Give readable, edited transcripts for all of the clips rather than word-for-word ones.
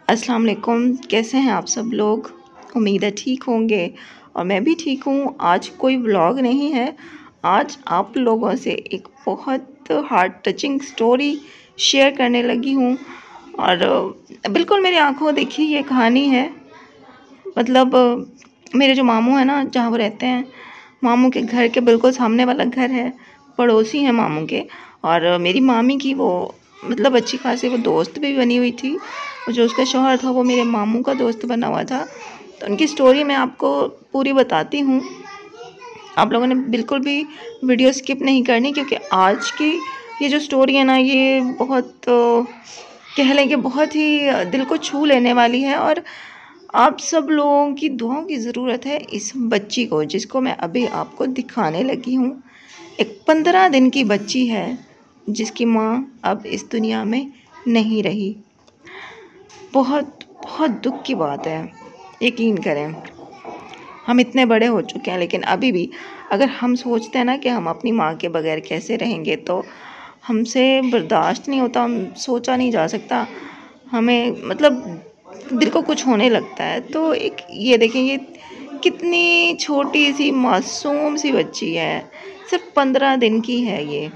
अस्सलाम वालेकुम। कैसे हैं आप सब लोग? उम्मीद है ठीक होंगे और मैं भी ठीक हूँ। आज कोई व्लॉग नहीं है, आज आप लोगों से एक बहुत हार्ट टचिंग स्टोरी शेयर करने लगी हूँ और बिल्कुल मेरी आंखों देखी ये कहानी है। मतलब मेरे जो मामू हैं ना, जहाँ वो रहते हैं, मामू के घर के बिल्कुल सामने वाला घर है, पड़ोसी हैं मामू के। और मेरी मामी की वो मतलब अच्छी खासी वो दोस्त भी बनी हुई थी। और जो उसका शौहर था वो मेरे मामू का दोस्त बना हुआ था। तो उनकी स्टोरी मैं आपको पूरी बताती हूँ। आप लोगों ने बिल्कुल भी वीडियो स्किप नहीं करनी, क्योंकि आज की ये जो स्टोरी है ना, ये बहुत कह लें कि बहुत ही दिल को छू लेने वाली है। और आप सब लोगों की दुआओं की ज़रूरत है इस बच्ची को, जिसको मैं अभी आपको दिखाने लगी हूँ। एक 15 दिन की बच्ची है जिसकी माँ अब इस दुनिया में नहीं रही। बहुत बहुत दुख की बात है, यकीन करें। हम इतने बड़े हो चुके हैं, लेकिन अभी भी अगर हम सोचते हैं ना कि हम अपनी माँ के बगैर कैसे रहेंगे, तो हमसे बर्दाश्त नहीं होता, हम सोचा नहीं जा सकता। हमें मतलब दिल को कुछ होने लगता है। तो एक ये देखें, ये कितनी छोटी सी मासूम सी बच्ची है, सिर्फ 15 दिन की है ये।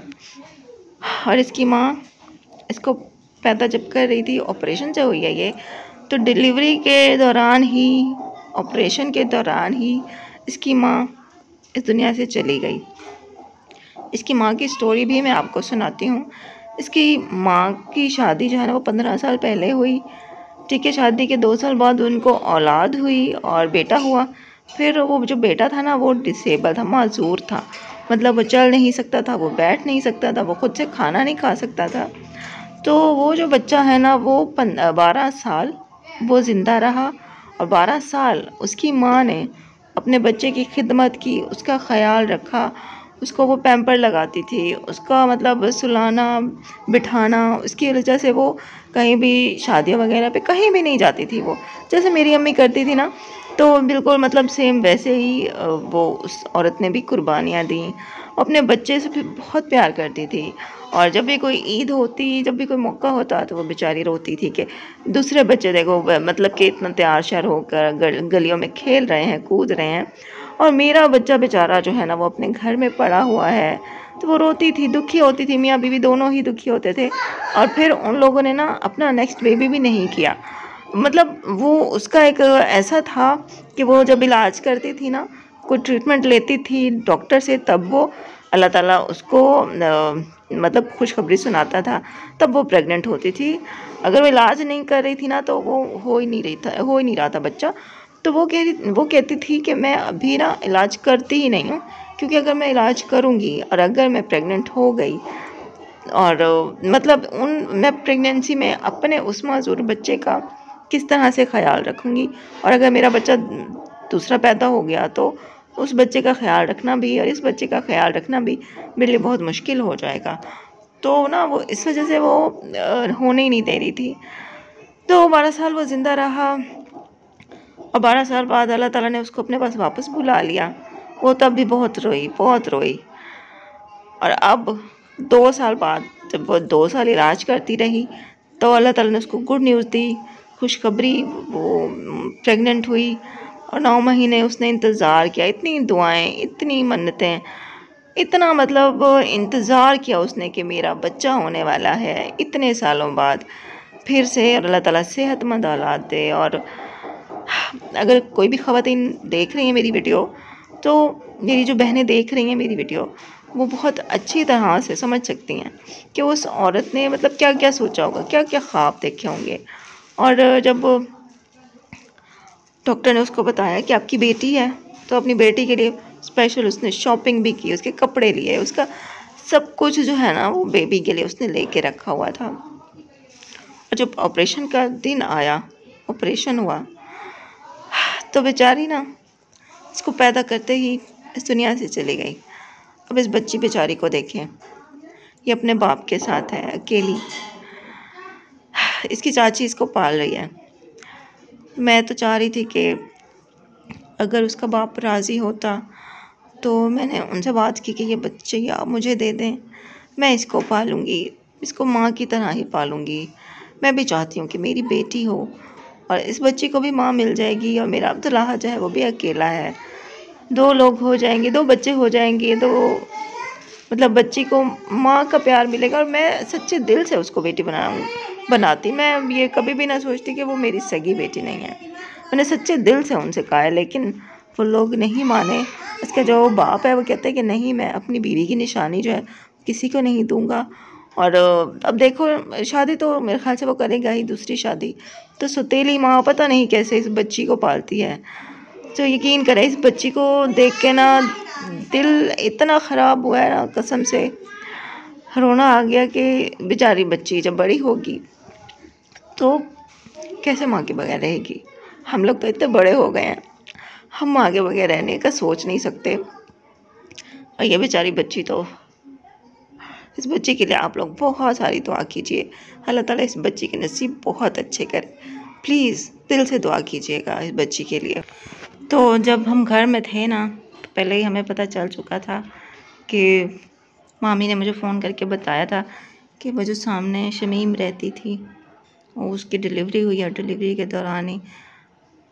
और इसकी माँ इसको पैदा जब कर रही थी, ऑपरेशन जब हुई है ये, तो डिलीवरी के दौरान ही, ऑपरेशन के दौरान ही इसकी माँ इस दुनिया से चली गई। इसकी माँ की स्टोरी भी मैं आपको सुनाती हूँ। इसकी माँ की शादी जो है ना, वो 15 साल पहले हुई। ठीक है, शादी के 2 साल बाद उनको औलाद हुई और बेटा हुआ। फिर वो जो बेटा था ना, वो डिसेबल था, माजूर था। मतलब वो चल नहीं सकता था, वो बैठ नहीं सकता था, वो खुद से खाना नहीं खा सकता था। तो वो जो बच्चा है ना, वो 12 साल वो ज़िंदा रहा। और 12 साल उसकी माँ ने अपने बच्चे की खिदमत की, उसका ख्याल रखा। उसको वो पैम्पर लगाती थी, उसका मतलब सुलाना बिठाना। उसकी वजह से वो कहीं भी शादियों वगैरह पे कहीं भी नहीं जाती थी। वो जैसे मेरी अम्मी करती थी ना, तो बिल्कुल मतलब सेम वैसे ही वो उस औरत ने भी कुर्बानियाँ दी। अपने बच्चे से भी बहुत प्यार करती थी। और जब भी कोई ईद होती, जब भी कोई मौका होता, तो वो बेचारी रोती थी कि दूसरे बच्चे देखो मतलब कि इतना तैयार श्यार होकर गलियों में खेल रहे हैं, कूद रहे हैं, और मेरा बच्चा बेचारा जो है ना, वो अपने घर में पड़ा हुआ है। तो वो रोती थी, दुखी होती थी। मियाँ बीवी दोनों ही दुखी होते थे। और फिर उन लोगों ने ना अपना नेक्स्ट बेबी भी नहीं किया। मतलब वो उसका एक ऐसा था कि वो जब इलाज करती थी ना, कोई ट्रीटमेंट लेती थी डॉक्टर से, तब वो अल्लाह ताला उसको मतलब खुशखबरी सुनाता था, तब वो प्रेग्नेंट होती थी। अगर वो इलाज नहीं कर रही थी ना, तो वो हो ही नहीं रहा था बच्चा। तो वो कहती थी कि मैं अभी ना इलाज करती ही नहीं हूँ, क्योंकि अगर मैं इलाज करूँगी और अगर मैं प्रेग्नेंट हो गई, और मतलब मैं प्रेगनेंसी में अपने उस मासूर बच्चे का किस तरह से ख्याल रखूँगी, और अगर मेरा बच्चा दूसरा पैदा हो गया, तो उस बच्चे का ख्याल रखना भी और इस बच्चे का ख्याल रखना भी मेरे लिए बहुत मुश्किल हो जाएगा। तो ना वो इस वजह से वो होने ही नहीं दे रही थी। तो 12 साल वो ज़िंदा रहा। और 12 साल बाद अल्लाह ताला ने उसको अपने पास वापस बुला लिया। वो तब भी बहुत रोई, बहुत रोई। और अब 2 साल बाद, जब वो 2 साल इलाज करती रही, तो अल्लाह ताला ने उसको गुड न्यूज़ दी, खुशखबरी। वो प्रेग्नेंट हुई और 9 महीने उसने इंतज़ार किया। इतनी दुआएं, इतनी मन्नतें, इतना मतलब इंतज़ार किया उसने कि मेरा बच्चा होने वाला है। इतने सालों बाद फिर से अल्लाह ताला सेहतमंद औलाद दे। और अगर कोई भी ख़वातीन देख रही हैं मेरी वीडियो, तो मेरी जो बहनें देख रही हैं मेरी वीडियो, वो बहुत अच्छी तरह से समझ सकती हैं कि उस औरत ने मतलब क्या क्या सोचा होगा, क्या क्या ख्वाब देखे होंगे। और जब डॉक्टर ने उसको बताया कि आपकी बेटी है, तो अपनी बेटी के लिए स्पेशल उसने शॉपिंग भी की, उसके कपड़े लिए, उसका सब कुछ जो है ना, वो बेबी के लिए उसने लेके रखा हुआ था। और जब ऑपरेशन का दिन आया, ऑपरेशन हुआ, तो बेचारी ना इसको पैदा करते ही इस दुनिया से चली गई। अब इस बच्ची बेचारी को देखें, ये अपने बाप के साथ है, अकेली। इसकी चाची इसको पाल रही है। मैं तो चाह रही थी कि अगर उसका बाप राज़ी होता, तो मैंने उनसे बात की कि ये बच्चे आप मुझे दे दें, मैं इसको पालूँगी, इसको माँ की तरह ही पालूँगी। मैं भी चाहती हूँ कि मेरी बेटी हो और इस बच्ची को भी माँ मिल जाएगी। और मेरा अब्दुल्लाह जो है वो भी अकेला है, 2 लोग हो जाएंगे, 2 बच्चे हो जाएंगे, तो मतलब बच्ची को माँ का प्यार मिलेगा। और मैं सच्चे दिल से उसको बेटी बनाती। मैं ये कभी भी ना सोचती कि वो मेरी सगी बेटी नहीं है। मैंने सच्चे दिल से उनसे कहा है, लेकिन वो लोग नहीं माने। इसका जो बाप है वो कहते हैं कि नहीं, मैं अपनी बीवी की निशानी जो है किसी को नहीं दूंगा। और अब देखो, शादी तो मेरे ख्याल से वो करेगा ही, दूसरी शादी। तो सौतेली माँ पता नहीं कैसे इस बच्ची को पालती है। तो यकीन करें, इस बच्ची को देख के ना दिल इतना ख़राब हुआ है ना, कसम से रोना आ गया कि बेचारी बच्ची जब बड़ी होगी तो कैसे माँ के बगैर रहेगी। हम लोग तो इतने बड़े हो गए हैं, हम माँ के बगैर रहने का सोच नहीं सकते। और ये बेचारी बच्ची, तो इस बच्ची के लिए आप लोग बहुत सारी दुआ कीजिए। अल्लाह ताला इस बच्ची के नसीब बहुत अच्छे करे। प्लीज़ दिल से दुआ कीजिएगा इस बच्ची के लिए। तो जब हम घर में थे ना, तो पहले ही हमें पता चल चुका था कि मामी ने मुझे फ़ोन करके बताया था कि वो जो सामने शमीम रहती थी, वो उसकी डिलीवरी हुई है। डिलीवरी के दौरान ही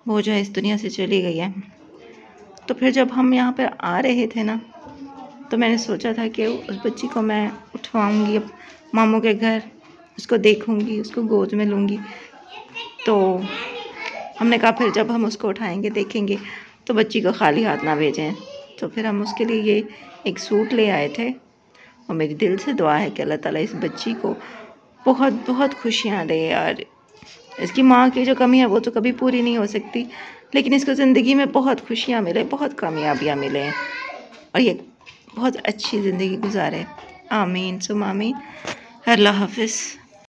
वो जो है इस दुनिया से चली गई है। तो फिर जब हम यहाँ पर आ रहे थे ना, तो मैंने सोचा था कि उस बच्ची को मैं उठवाऊँगी अब मामू के घर, उसको देखूँगी, उसको गोद में लूँगी। तो हमने कहा फिर जब हम उसको उठाएंगे देखेंगे तो बच्ची को खाली हाथ ना भेजें। तो फिर हम उसके लिए ये एक सूट ले आए थे। और मेरी दिल से दुआ है कि अल्लाह ताला इस बच्ची को बहुत बहुत खुशियाँ दे। और इसकी माँ की जो कमी है वो तो कभी पूरी नहीं हो सकती, लेकिन इसको ज़िंदगी में बहुत खुशियाँ मिले, बहुत कामयाबियाँ मिले और ये बहुत अच्छी ज़िंदगी गुजारे। आमीन सुम आमीन। अल्लाह हाफ़िज़।